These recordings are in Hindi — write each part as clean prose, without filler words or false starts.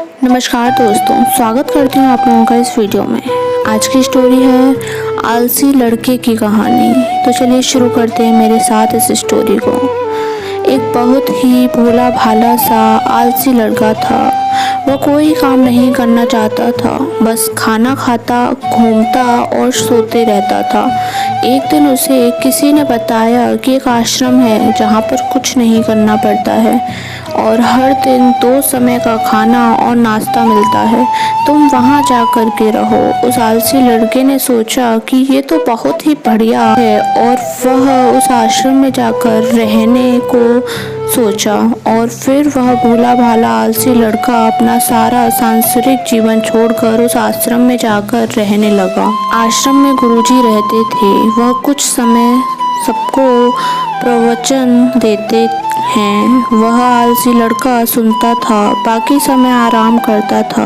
नमस्कार दोस्तों, स्वागत करती हूँ आप लोगों का इस वीडियो में। आज की स्टोरी है आलसी लड़के की कहानी। तो चलिए शुरू करते हैं मेरे साथ इस स्टोरी को। एक बहुत ही भोला भाला सा आलसी लड़का था। वह कोई काम नहीं करना चाहता था, बस खाना खाता, घूमता और सोते रहता था। एक दिन उसे किसी ने बताया कि एक आश्रम है जहाँ पर कुछ नहीं करना पड़ता है और हर दिन 2 समय का खाना और नाश्ता मिलता है। तुम वहाँ जा कर के रहो। उस आलसी लड़के ने सोचा कि ये तो बहुत ही बढ़िया है और वह उस आश्रम में जाकर रहने को सोचा। और फिर वह भोला भाला आलसी लड़का अपना सारा सांसारिक जीवन छोड़कर उस आश्रम में जाकर रहने लगा। आश्रम में गुरुजी रहते थे। वह कुछ समय सबको प्रवचन देते हैं। वह आलसी लड़का सुनता था, बाकी समय आराम करता था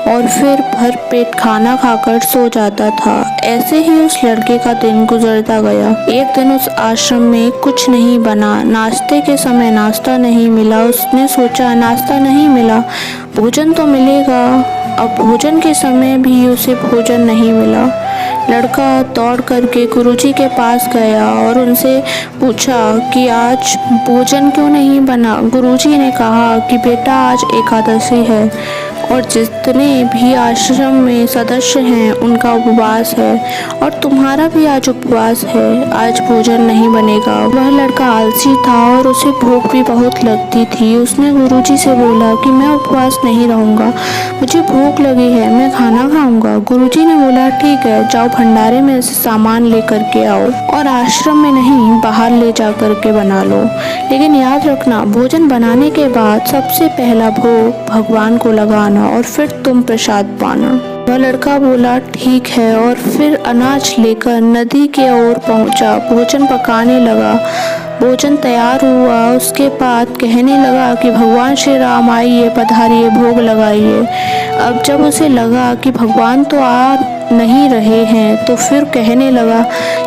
और फिर भर पेट खाना खाकर सो जाता था। ऐसे ही उस लड़के का दिन गुजरता गया। एक दिन उस आश्रम में कुछ नहीं बना। नाश्ते के समय नाश्ता नहीं मिला। उसने सोचा नाश्ता नहीं मिला, भोजन तो मिलेगा। अब भोजन के समय भी उसे भोजन नहीं मिला। लड़का दौड़ करके गुरुजी के पास गया और उनसे पूछा कि आज भोजन क्यों नहीं बना। गुरुजी ने कहा कि बेटा आज एकादशी है और जितने भी आश्रम में सदस्य हैं उनका उपवास है और तुम्हारा भी आज उपवास है। आज भोजन नहीं बनेगा। वह लड़का आलसी था और उसे भूख भी बहुत लगती थी। उसने गुरुजी से बोला कि मैं उपवास नहीं रहूँगा, मुझे भूख लगी है, मैं खाना खाऊंगा। गुरुजी ने बोला ठीक है, जाओ भंडारे में से सामान लेकर के आओ और आश्रम में नहीं बाहर ले जा कर के बना लो, लेकिन याद रखना भोजन बनाने के बाद सबसे पहला भोग भगवान को लगाना और फिर तुम प्रसाद पाना। वह लड़का बोला ठीक है और फिर अनाज लेकर नदी के ओर पहुंचा। भोजन पकाने लगा। भोजन तैयार हुआ। उसके बाद कहने लगा कि भगवान श्री राम आइए, पधारिए, भोग लगाइए। अब जब उसे लगा कि भगवान तो आ नहीं रहे हैं तो फिर कहने लगा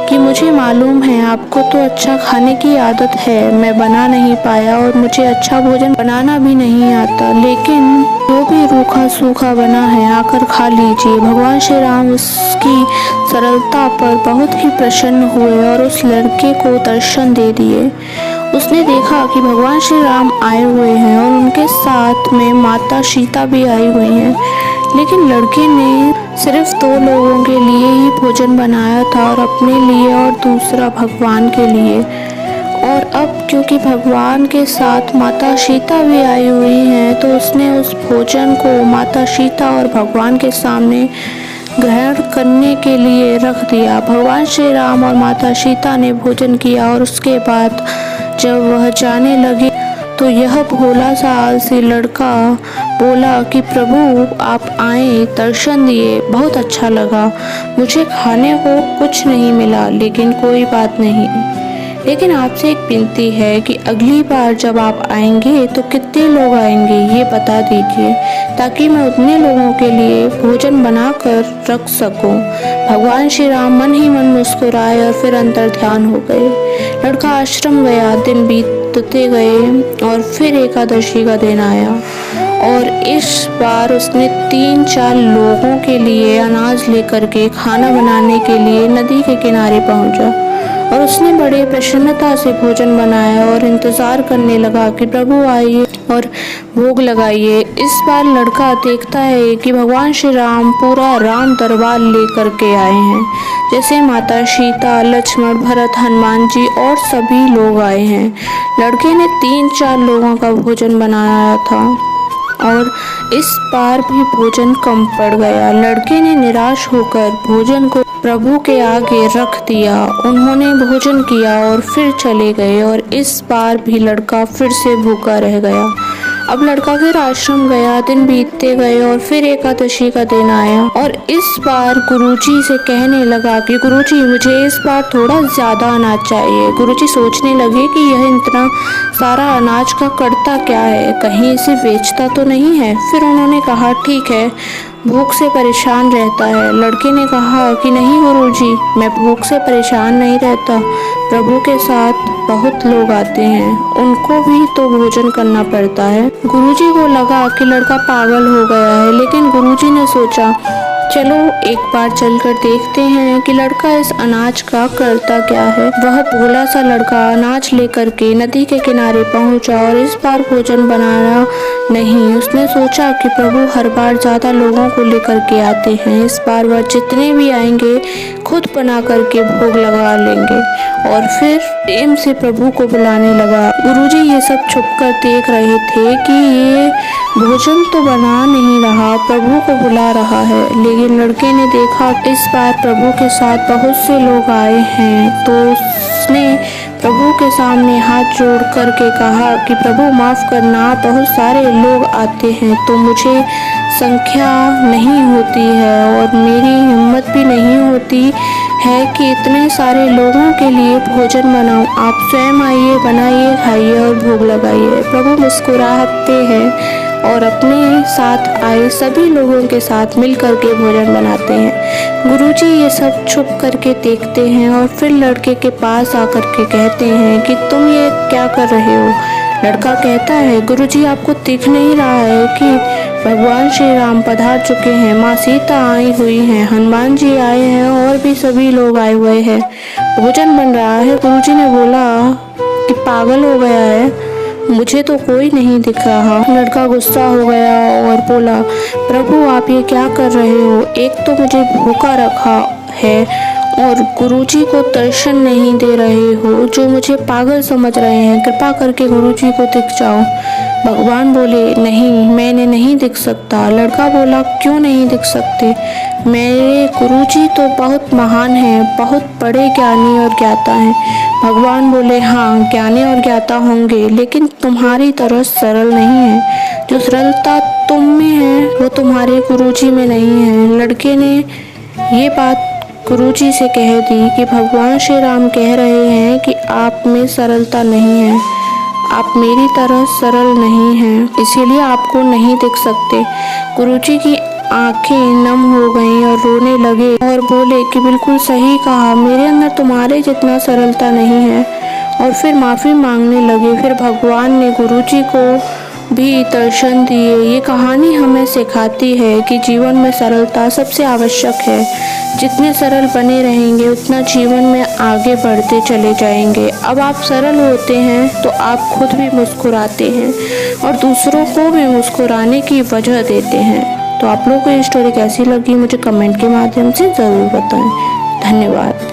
कि मुझे मालूम है आपको तो अच्छा खाने की आदत है, मैं बना नहीं पाया और मुझे अच्छा भोजन बनाना भी नहीं आता, लेकिन जो भी रूखा सूखा बना है आकर खा लीजिए। भगवान श्री राम उसकी सरलता पर बहुत ही प्रसन्न हुए और उस लड़के को दर्शन दे दिए। उसने देखा कि भगवान श्री राम आए हुए हैं और उनके साथ में माता सीता भी आई हुई हैं, लेकिन लड़के ने सिर्फ 2 लोगों के लिए ही भोजन बनाया था और अपने लिए और दूसरा भगवान के लिए। और अब क्योंकि भगवान के साथ माता सीता भी आई हुई हैं तो उसने उस भोजन को माता सीता और भगवान के सामने ग्रहण करने के लिए रख दिया। भगवान श्री राम और माता सीता ने भोजन किया और उसके बाद जब वह जाने लगे तो यह भोला सा आलसी लड़का बोला कि प्रभु आप आए, दर्शन दिए, बहुत अच्छा लगा। मुझे खाने को कुछ नहीं मिला, लेकिन कोई बात नहीं, लेकिन आपसे एक विनती है कि अगली बार जब आप आएंगे तो कितने लोग आएंगे ये बता दीजिए, ताकि मैं उतने लोगों के लिए भोजन बनाकर रख सकूं। भगवान श्री राम मन ही मन मुस्कुराए और फिर अंतर ध्यान हो गए। लड़का आश्रम गया। दिन बीतते गए और फिर एकादशी का दिन आया और इस बार उसने 3-4 लोगों के लिए अनाज लेकर के खाना बनाने के लिए नदी के किनारे पहुंचा और उसने बड़े प्रसन्नता से भोजन बनाया और इंतजार करने लगा कि प्रभु आइए और भोग लगाइए। इस बार लड़का देखता है कि भगवान श्री राम पूरा राम दरबार लेकर के आए हैं, जैसे माता सीता, लक्ष्मण, भरत, हनुमान जी और सभी लोग आए हैं। लड़के ने 3-4 लोगों का भोजन बनाया था और इस बार भी भोजन कम पड़ गया। लड़के ने निराश होकर भोजन को प्रभु के आगे रख दिया। उन्होंने भोजन किया और फिर चले गए और इस बार भी लड़का फिर से भूखा रह गया। अब लड़का फिर आश्रम गया। दिन बीतते गए और फिर एकादशी का दिन आया और इस बार गुरुजी से कहने लगा कि गुरुजी मुझे इस बार थोड़ा ज़्यादा अनाज चाहिए। गुरुजी सोचने लगे कि यह इतना सारा अनाज का करता क्या है, कहीं इसे बेचता तो नहीं है। फिर उन्होंने कहा ठीक है, भूख से परेशान रहता है। लड़के ने कहा कि नहीं गुरुजी, मैं भूख से परेशान नहीं रहता। प्रभु के साथ बहुत लोग आते हैं, उनको भी तो भोजन करना पड़ता है। गुरुजी को लगा कि लड़का पागल हो गया है, लेकिन गुरुजी ने सोचा चलो एक बार चलकर देखते हैं कि लड़का इस अनाज का करता क्या है। वह भोला सा लड़का अनाज लेकर के नदी के किनारे पहुंचा और इस बार भोजन बनाना नहीं। उसने सोचा कि प्रभु हर बार ज्यादा लोगों को लेकर के आते हैं, इस बार वह जितने भी आएंगे खुद बना करके भोग लगा लेंगे। और फिर प्रेम से प्रभु को बुलाने लगा। गुरुजी ये सब छुपकर देख रहे थे कि ये भोजन तो बना नहीं रहा, प्रभु को बुला रहा है। लेकिन लड़के ने देखा इस बार प्रभु के साथ बहुत से लोग आए हैं, तो उसने प्रभु के सामने हाथ जोड़ करके कहा कि प्रभु माफ करना, बहुत सारे लोग आते हैं तो मुझे संख्या नहीं होती है और मेरी हिम्मत भी नहीं होती है कि इतने सारे लोगों के लिए भोजन बनाऊं। आप स्वयं आइए, बनाइए, खाइए और भोग लगाइए। प्रभु मुस्कुराते हैं और अपने साथ आए सभी लोगों के साथ मिल करके भोजन बनाते हैं। गुरुजी ये सब छुप करके देखते हैं और फिर लड़के के पास आकर के कहते हैं कि तुम ये क्या कर रहे हो। लड़का कहता है गुरुजी, आपको दिख नहीं रहा है कि भगवान श्री राम पधार चुके हैं, माँ सीता आई हुई हैं, हनुमान जी आए हैं और भी सभी लोग आए हुए हैं, भोजन बन रहा है। गुरुजी ने बोला कि पागल हो गया है, मुझे तो कोई नहीं दिख रहा। लड़का गुस्सा हो गया और बोला प्रभु आप ये क्या कर रहे हो, एक तो मुझे भूखा रखा है और गुरुजी को दर्शन नहीं दे रहे हो, जो मुझे पागल समझ रहे हैं, कृपा करके गुरुजी को दिख जाओ। भगवान बोले नहीं, मैंने नहीं दिख सकता। लड़का बोला क्यों नहीं दिख सकते, मेरे गुरुजी तो बहुत महान हैं, बहुत बड़े ज्ञानी और ज्ञाता हैं। भगवान बोले हाँ, ज्ञानी और ज्ञाता होंगे, लेकिन तुम्हारी तरह सरल नहीं है। जो सरलता तुम में है वो तुम्हारे गुरुजी में नहीं है। लड़के ने ये बात गुरुजी से कह दी कि भगवान श्री राम कह रहे हैं कि आप में सरलता नहीं है, आप मेरी तरह सरल नहीं हैं, इसीलिए आपको नहीं दिख सकते। गुरुजी की आंखें नम हो गईं और रोने लगे और बोले कि बिल्कुल सही कहा, मेरे अंदर तुम्हारे जितना सरलता नहीं है। और फिर माफ़ी मांगने लगे। फिर भगवान ने गुरुजी को भी दर्शन दिए। ये कहानी हमें सिखाती है कि जीवन में सरलता सबसे आवश्यक है। जितने सरल बने रहेंगे उतना जीवन में आगे बढ़ते चले जाएंगे। अब आप सरल होते हैं तो आप खुद भी मुस्कुराते हैं और दूसरों को भी मुस्कुराने की वजह देते हैं। तो आप लोगों को ये स्टोरी कैसी लगी मुझे कमेंट के माध्यम से ज़रूर बताएं। धन्यवाद।